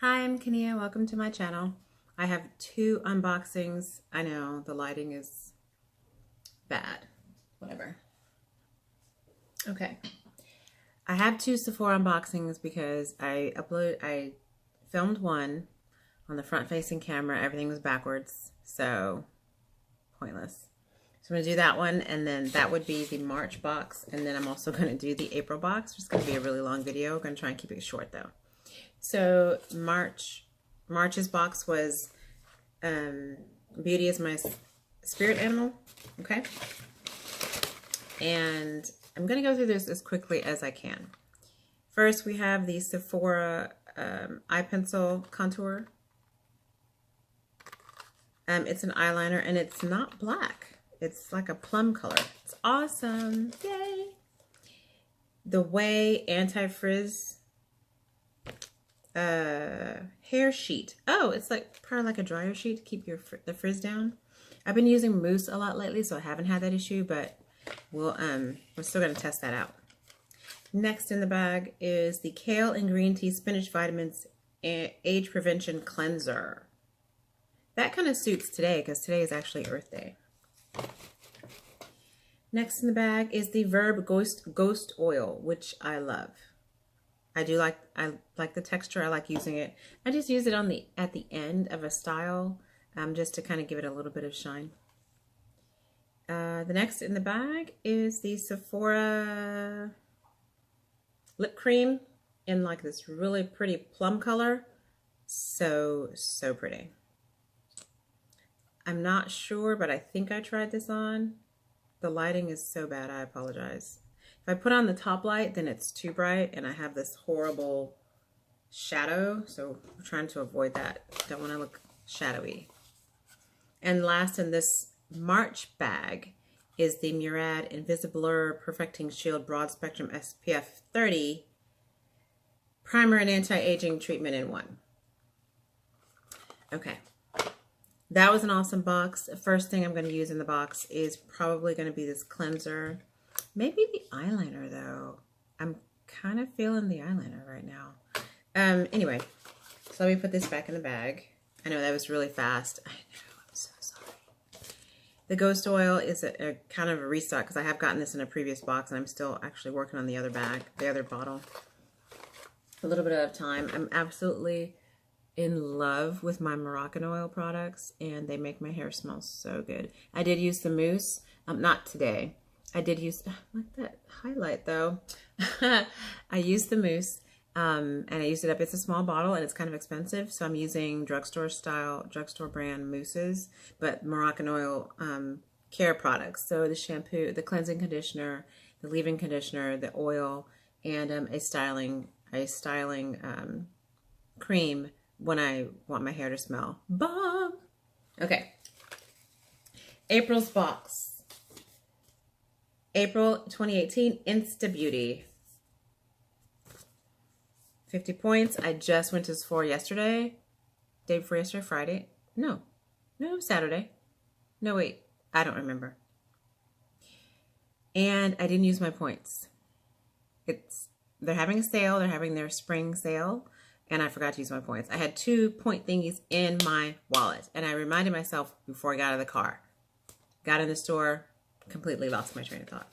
Hi, I'm Kania. Welcome to my channel. I have two unboxings. I know the lighting is bad. Whatever. Okay. I have two Sephora unboxings because I filmed one on the front-facing camera. Everything was backwards, so pointless. So I'm going to do that one, and then that would be the March box, and then I'm also going to do the April box. It's going to be a really long video. I'm going to try and keep it short, though. So March's box was Beauty is My Spirit Animal, okay? And I'm going to go through this as quickly as I can. First, we have the Sephora eye pencil contour. It's an eyeliner, and it's not black. It's like a plum color. It's awesome. Yay! The Way Anti-Frizz hair sheet. Oh, it's like kind of like a dryer sheet to keep the frizz down. I've been using mousse a lot lately, so I haven't had that issue, but we're still going to test that out. Next in the bag is the Kale and Green Tea Spinach Vitamins Age Prevention Cleanser. That kind of suits today because today is actually Earth Day. Next in the bag is the Verb Ghost Oil, which I love. I like the texture. I like using it. I just use it at the end of a style, just to kind of give it a little bit of shine. The next in the bag is the Sephora lip cream in like this really pretty plum color. So pretty. I'm not sure, but I think I tried this on. The lighting is so bad, I apologize. If I put on the top light, then it's too bright and I have this horrible shadow, so I'm trying to avoid that. Don't want to look shadowy. And last in this March bag is the Murad Invisiblur Perfecting Shield Broad Spectrum SPF 30 Primer and Anti-Aging Treatment in one. Okay. That was an awesome box. The first thing I'm going to use in the box is probably going to be this cleanser. Maybe the eyeliner, though. I'm kind of feeling the eyeliner right now. Anyway, so let me put this back in the bag. I know that was really fast. I know, I'm so sorry. The Ghost Oil is a kind of a restock because I have gotten this in a previous box and I'm still actually working on the other bag, the other bottle. A little bit of time. I'm absolutely in love with my Moroccan oil products and they make my hair smell so good. I did use the mousse, not today. I did use, like that highlight though. I used the mousse and I used it up. It's a small bottle and it's kind of expensive. So I'm using drugstore brand mousses, but Moroccan oil care products. So the shampoo, the cleansing conditioner, the leave-in conditioner, the oil, and a styling cream when I want my hair to smell bomb. Okay. April's box. April 2018 Insta Beauty. 50 points. I just went to Sephora yesterday. Day before yesterday, Friday. No, Saturday. No, wait. I don't remember. And I didn't use my points. They're having a sale. They're having their spring sale. And I forgot to use my points. I had 2 point thingies in my wallet. And I reminded myself before I got out of the car. Got in the store, completely lost my train of thought.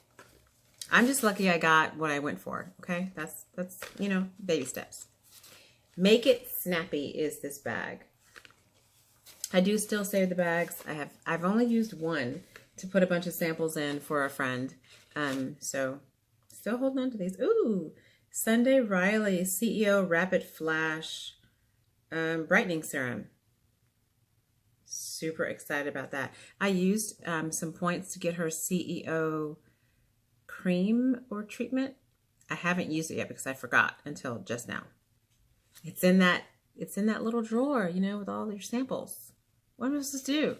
I'm just lucky I got what I went for, okay? That's you know, baby steps. Make It Snappy is this bag. I do still save the bags. I've only used one to put a bunch of samples in for a friend. So still holding on to these. Ooh, Sunday Riley CEO Rapid Flash Brightening Serum. Super excited about that. I used some points to get her CEO cream or treatment. I haven't used it yet because I forgot until just now. It's in that little drawer, you know, with all your samples. What am I supposed to do?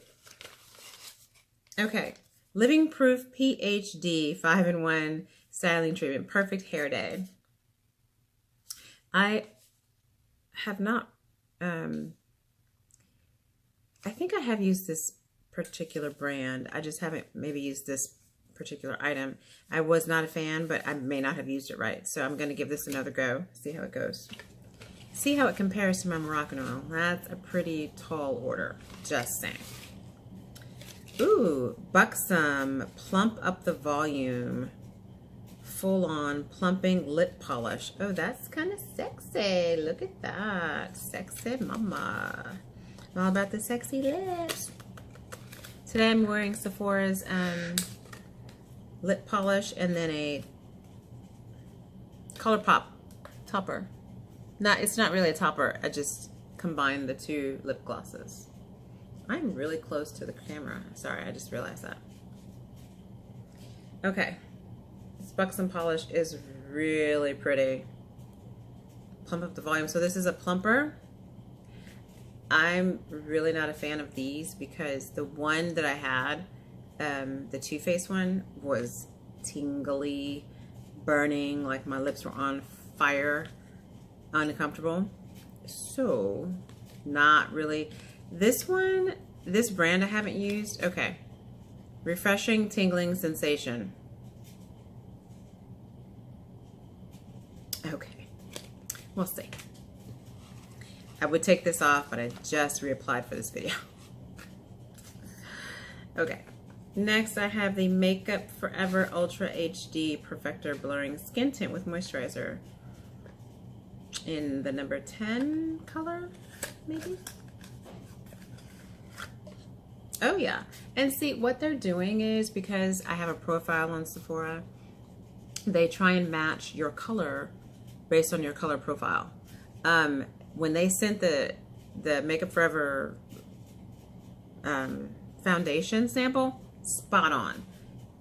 Okay. Living Proof PhD 5-in-1 styling treatment. Perfect hair day. I have not I think I have used this particular brand. I just haven't maybe used this particular item. I was not a fan, but I may not have used it right. So I'm going to give this another go, see how it goes. See how it compares to my Moroccan oil. That's a pretty tall order, just saying. Ooh, Buxom, Plump Up the Volume, Full On Plumping Lip Polish. Oh, that's kind of sexy. Look at that. Sexy mama. All about the sexy lips. Today I'm wearing Sephora's lip polish and then a ColourPop topper. It's not really a topper. I just combined the two lip glosses. I'm really close to the camera. Sorry, I just realized that. Okay. This Buxom polish is really pretty. Plump Up the Volume. So this is a plumper. I'm really not a fan of these because the one that I had, the Too Faced one, was tingly, burning, like my lips were on fire, uncomfortable. So, not really. This one, this brand I haven't used. Okay. Refreshing, tingling sensation. Okay. We'll see. I would take this off, but I just reapplied for this video. Okay. Next, I have the Makeup Forever Ultra HD Perfector Blurring Skin Tint with Moisturizer in the number 10 color, maybe? Oh, yeah. And see, what they're doing is, because I have a profile on Sephora, they try and match your color based on your color profile. When they sent the Makeup Forever foundation sample, spot on.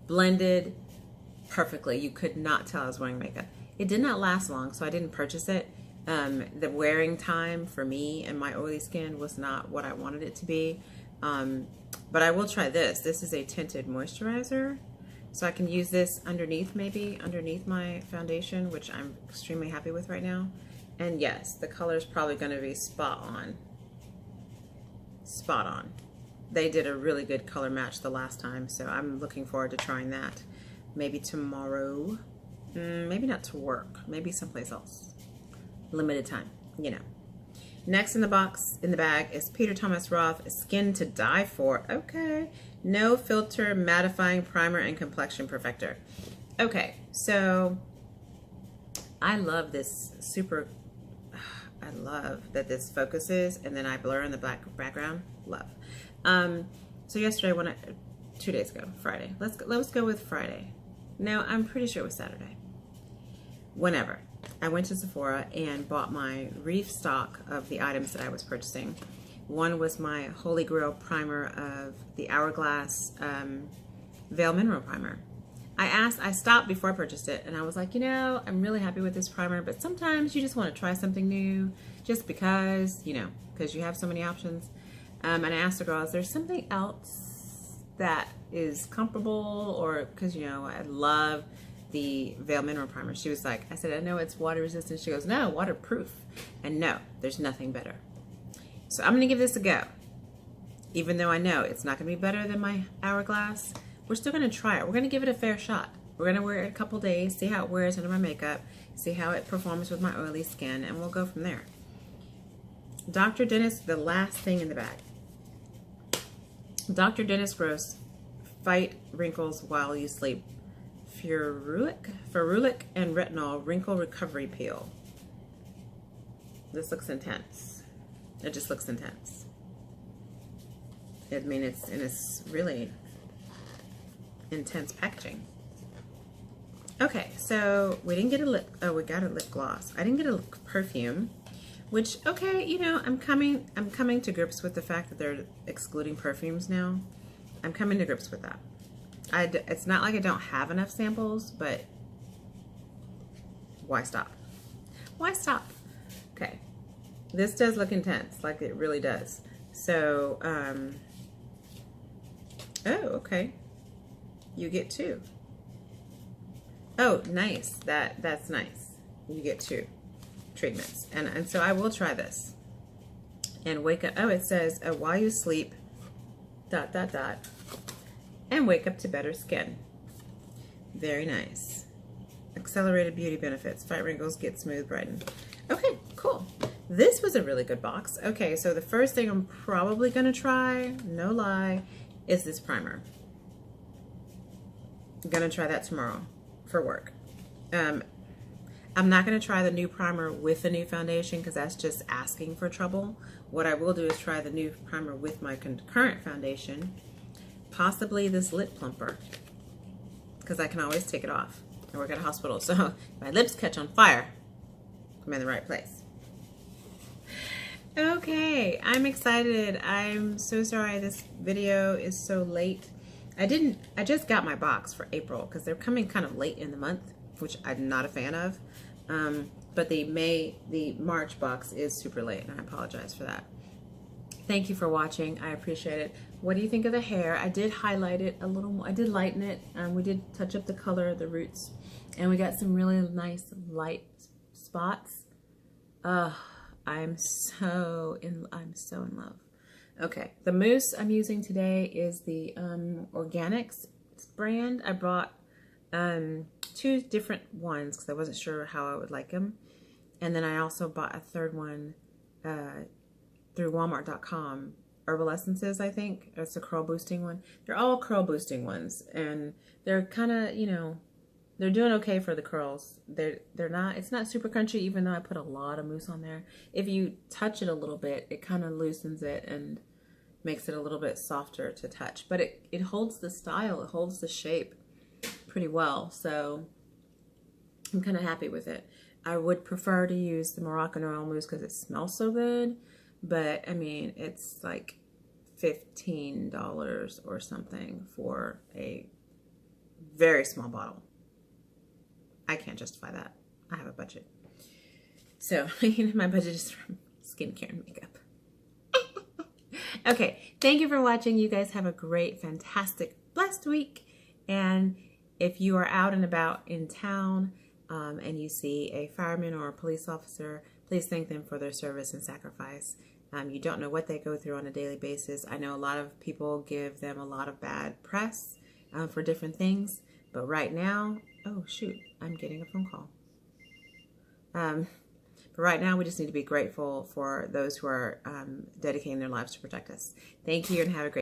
Blended perfectly. You could not tell I was wearing makeup. It did not last long, so I didn't purchase it. The wearing time for me and my oily skin was not what I wanted it to be. But I will try this. This is a tinted moisturizer. So I can use this underneath, maybe, underneath my foundation, which I'm extremely happy with right now. And yes, the color is probably going to be spot on. Spot on. They did a really good color match the last time, so I'm looking forward to trying that. Maybe tomorrow. Maybe not to work. Maybe someplace else. Limited time, you know. Next in the box, in the bag, is Peter Thomas Roth Skin to Die For. Okay. No Filter Mattifying Primer and Complexion Perfector. Okay, so I love this super... I love that this focuses and then I blur in the black background. Love. So yesterday, 2 days ago, Friday. Let's go with Friday. No, I'm pretty sure it was Saturday. Whenever. I went to Sephora and bought my reef stock of the items that I was purchasing. One was my Holy Grail primer of the Hourglass Veil Mineral Primer. I stopped before I purchased it and I was like, you know, I'm really happy with this primer, but sometimes you just want to try something new just because, you know, because you have so many options. And I asked the girl, is there something else that is comparable, or because, you know, I love the Veil Mineral Primer. She was like, I said, I know it's water resistant. She goes, no, waterproof. And no, there's nothing better. So I'm going to give this a go. Even though I know it's not going to be better than my Hourglass, we're still going to try it. We're going to give it a fair shot. We're going to wear it a couple days, see how it wears under my makeup, see how it performs with my oily skin, and we'll go from there. Dr. Dennis, the last thing in the bag. Dr. Dennis Gross, Fight Wrinkles While You Sleep. Ferulic and Retinol Wrinkle Recovery Peel. This looks intense. It just looks intense. I mean, it's really intense packaging. Okay, so we didn't get a lip, oh, we got a lip gloss. I didn't get a perfume, which, okay, you know, I'm coming to grips with the fact that they're excluding perfumes now. I'm coming to grips with that. It's not like I don't have enough samples, but why stop? Why stop? Okay, this does look intense, like it really does. So, oh, okay, you get two. Oh, nice. That's nice. You get two treatments, and so I will try this. And wake up. Oh, it says while you sleep. ... And wake up to better skin. Very nice. Accelerated beauty benefits. Fight wrinkles, get smooth, brighten. Okay, cool. This was a really good box. Okay, so the first thing I'm probably going to try, no lie, is this primer. I'm going to try that tomorrow for work. I'm not going to try the new primer with the new foundation because that's just asking for trouble. What I will do is try the new primer with my current foundation, possibly this lip plumper, because I can always take it off. I work at a hospital, so if my lips catch on fire, I'm in the right place. Okay, I'm excited. I'm so sorry this video is so late. I just got my box for April because they're coming kind of late in the month, which I'm not a fan of. But the March box is super late, and I apologize for that. Thank you for watching. I appreciate it. What do you think of the hair? I did highlight it a little more. I did lighten it. We did touch up the color of the roots, and we got some really nice light spots. I'm so in love. Okay, the mousse I'm using today is the Organics brand. I bought 2 different ones because I wasn't sure how I would like them, and then I also bought a third one through Walmart.com. Herbal Essences, I think. It's a curl boosting one. They're all curl boosting ones, and they're kind of, you know, they're doing okay for the curls. It's not super crunchy, even though I put a lot of mousse on there. If you touch it a little bit, it kind of loosens it and makes it a little bit softer to touch. But it holds the style, it holds the shape pretty well. So I'm kind of happy with it. I would prefer to use the Moroccan oil mousse because it smells so good. But I mean, it's like $15 or something for a very small bottle. I can't justify that. I have a budget. So my budget is from skincare and makeup. Okay, thank you for watching. You guys have a great, fantastic, blessed week. And if you are out and about in town and you see a fireman or a police officer, please thank them for their service and sacrifice. You don't know what they go through on a daily basis. I know a lot of people give them a lot of bad press for different things. But right now, oh shoot, I'm getting a phone call. But right now, we just need to be grateful for those who are dedicating their lives to protect us. Thank you and have a great